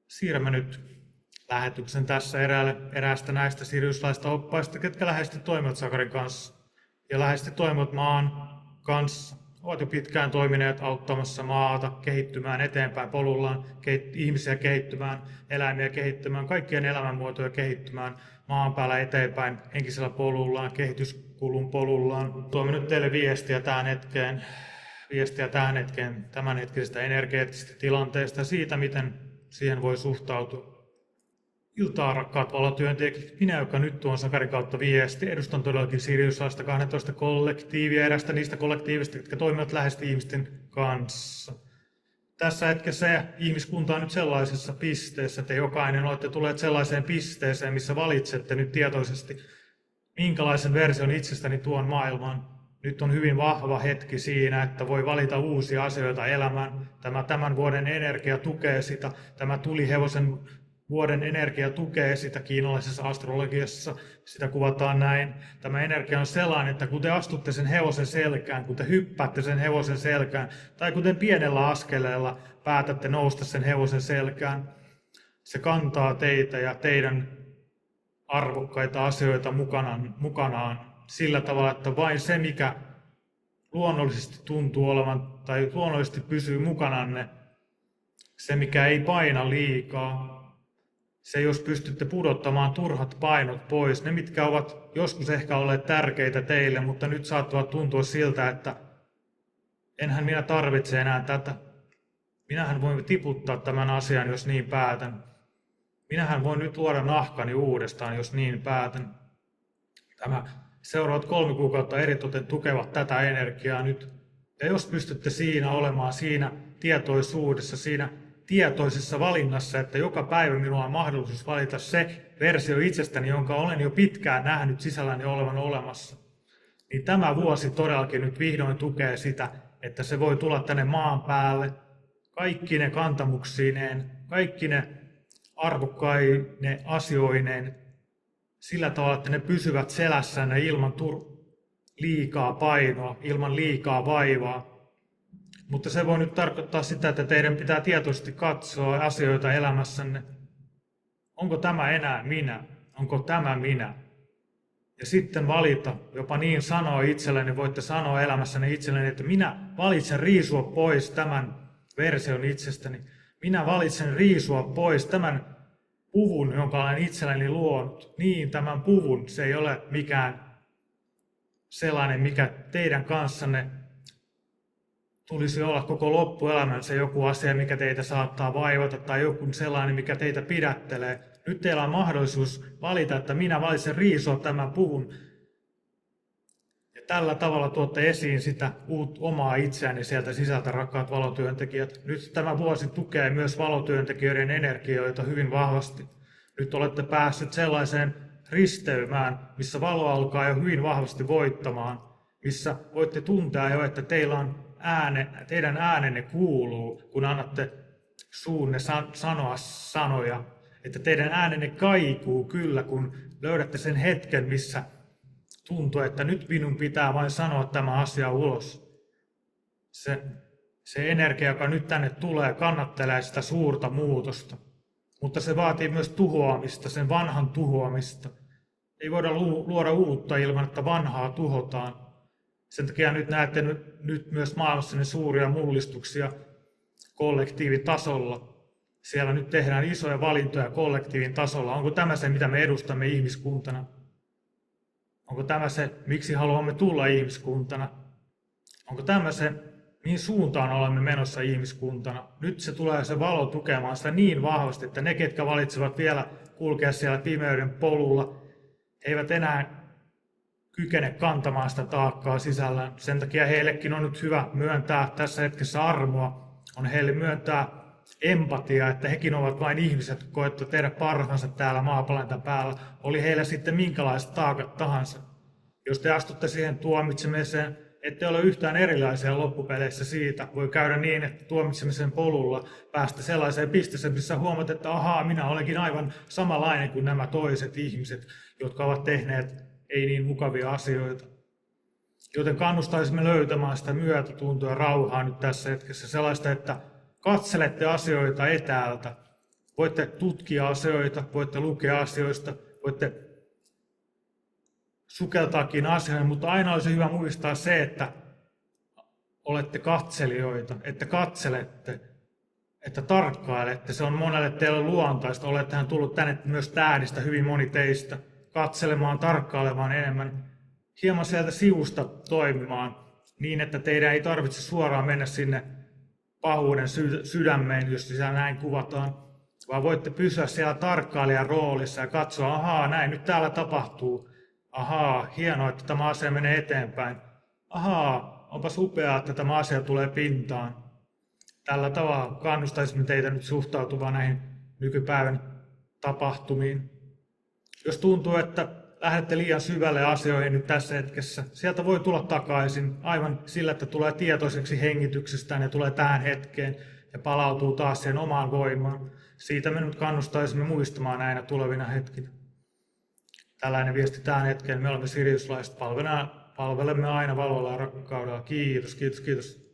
Siirrämme nyt lähetyksen tässä eräästä näistä siriuslaista oppaista, ketkä läheisesti toimivat Sakarin kanssa ja läheisesti toimivat maan kanssa. Ovat jo pitkään toimineet auttamassa maata kehittymään eteenpäin polullaan, ihmisiä kehittymään, eläimiä kehittymään, kaikkien elämänmuotoja kehittymään maan päällä eteenpäin henkisellä polullaan, kehityskulun polullaan. Tuomme nyt teille viestiä tähän hetkeen tämänhetkisestä energeettisestä tilanteesta ja siitä, miten siihen voi suhtautua. Iltaa, rakkaat valotyöntekijät. Minä, joka nyt tuon Sakarin kautta viesti, edustan todellakin Siriuslaista 12 kollektiivia, erästä niistä kollektiivista, jotka toimivat läheisesti ihmisten kanssa. Tässä hetkessä ihmiskunta on nyt sellaisessa pisteessä, että jokainen olette tulleet sellaiseen pisteeseen, missä valitsette nyt tietoisesti, minkälaisen version itsestäni tuon maailmaan. Nyt on hyvin vahva hetki siinä, että voi valita uusia asioita elämään. Tämän vuoden energia tukee sitä. Tämä tulihevosen vuoden energia tukee sitä kiinalaisessa astrologiassa. Sitä kuvataan näin. Tämä energia on sellainen, että kun te astutte sen hevosen selkään, kun te hyppäätte sen hevosen selkään, tai kun te pienellä askeleella päätätte nousta sen hevosen selkään, se kantaa teitä ja teidän arvokkaita asioita mukanaan. Sillä tavalla, että vain se, mikä luonnollisesti tuntuu olevan tai luonnollisesti pysyy mukananne, se mikä ei paina liikaa, se jos pystytte pudottamaan turhat painot pois, ne mitkä ovat joskus ehkä olleet tärkeitä teille, mutta nyt saattavat tuntua siltä, että enhän minä tarvitse enää tätä. Minähän voin tiputtaa tämän asian, jos niin päätän. Minähän voin nyt luoda nahkani uudestaan, jos niin päätän. Tämä seuraavat 3 kuukautta eritoten tukevat tätä energiaa nyt. Ja jos pystytte siinä olemaan, siinä tietoisuudessa, siinä tietoisessa valinnassa, että joka päivä minulla on mahdollisuus valita se versio itsestäni, jonka olen jo pitkään nähnyt sisälläni olevan olemassa, niin tämä vuosi todellakin nyt vihdoin tukee sitä, että se voi tulla tänne maan päälle kaikki ne kantamuksineen, kaikki ne arvokkaine asioineen, sillä tavalla, että ne pysyvät selässänne ilman liikaa painoa, ilman liikaa vaivaa. Mutta se voi nyt tarkoittaa sitä, että teidän pitää tietoisesti katsoa asioita elämässänne. Onko tämä enää minä? Onko tämä minä? Ja sitten valita, jopa niin sanoa itselleni, voitte sanoa elämässänne itselleni, että minä valitsen riisua pois tämän version itsestäni. Minä valitsen riisua pois tämän puvun, jonka olen itselleni luonut. Niin, tämän puvun, se ei ole mikään sellainen, mikä teidän kanssanne tulisi olla koko loppuelämän se joku asia, mikä teitä saattaa vaivata, tai joku sellainen, mikä teitä pidättelee. Nyt teillä on mahdollisuus valita, että minä valitsen riisua tämän puvun. Ja tällä tavalla tuotte esiin sitä omaa itseänne sieltä sisältä, rakkaat valotyöntekijät. Nyt tämä vuosi tukee myös valotyöntekijöiden energioita hyvin vahvasti. Nyt olette päässeet sellaiseen risteymään, missä valo alkaa jo hyvin vahvasti voittamaan, missä voitte tuntea jo, että teidän äänenne kuuluu, kun annatte suunne sanoa sanoja. Että teidän äänenne kaikuu kyllä, kun löydätte sen hetken, missä tuntuu, että nyt minun pitää vain sanoa tämä asia ulos. Se energia, joka nyt tänne tulee, kannattelee sitä suurta muutosta. Mutta se vaatii myös tuhoamista, sen vanhan tuhoamista. Ei voida luoda uutta ilman, että vanhaa tuhotaan. Sen takia nyt näette nyt myös maailmassa suuria mullistuksia kollektiivitasolla. Siellä nyt tehdään isoja valintoja kollektiivin tasolla. Onko tämä se, mitä me edustamme ihmiskuntana? Onko tämä se, miksi haluamme tulla ihmiskuntana? Onko tämä se, mihin suuntaan olemme menossa ihmiskuntana? Nyt se tulee se valo tukemaan sitä niin vahvasti, että ne, ketkä valitsevat vielä kulkea siellä pimeyden polulla, eivät enää kykene kantamaan sitä taakkaa sisällään. Sen takia heillekin on nyt hyvä myöntää tässä hetkessä armoa. On heille myöntää empatiaa, että hekin ovat vain ihmiset, jotka koettavat tehdä parhaansa täällä maaplaneetan päällä. Oli heillä sitten minkälaiset taakat tahansa. Jos te astutte siihen tuomitsemiseen, ette ole yhtään erilaisia loppupeleissä siitä. Voi käydä niin, että tuomitsemisen polulla päästä sellaiseen pisteeseen, missä huomaat, että ahaa, minä olenkin aivan samanlainen kuin nämä toiset ihmiset, jotka ovat tehneet ei niin mukavia asioita. Joten kannustaisimme löytämään sitä myötätuntoa ja rauhaa nyt tässä hetkessä sellaista, että katselette asioita etäältä. Voitte tutkia asioita, voitte lukea asioista, voitte sukeltaakin asioihin, mutta aina olisi hyvä muistaa se, että olette katselijoita, että katselette, että tarkkailette. Se on monelle teille luontaista. Olettehan tullut tänne myös tähdistä, hyvin moni teistä, katselemaan, tarkkailemaan enemmän, hieman sieltä sivusta toimimaan, niin että teidän ei tarvitse suoraan mennä sinne pahuuden sydämeen, jos sitä näin kuvataan, vaan voitte pysyä siellä tarkkailijan roolissa ja katsoa, ahaa, näin nyt täällä tapahtuu. Ahaa, hienoa, että tämä asia menee eteenpäin. Ahaa, onpas upeaa, että tämä asia tulee pintaan. Tällä tavalla kannustaisimme teitä nyt suhtautumaan näihin nykypäivän tapahtumiin. Jos tuntuu, että lähdette liian syvälle asioihin nyt tässä hetkessä, sieltä voi tulla takaisin aivan sillä, että tulee tietoiseksi hengityksestään ja tulee tähän hetkeen ja palautuu taas siihen omaan voimaan. Siitä me nyt kannustaisimme muistamaan näinä tulevina hetkinä. Tällainen viesti tähän hetkeen. Me olemme siriuslaiset, palvelemme aina valolla ja rakkaudella. Kiitos, kiitos, kiitos.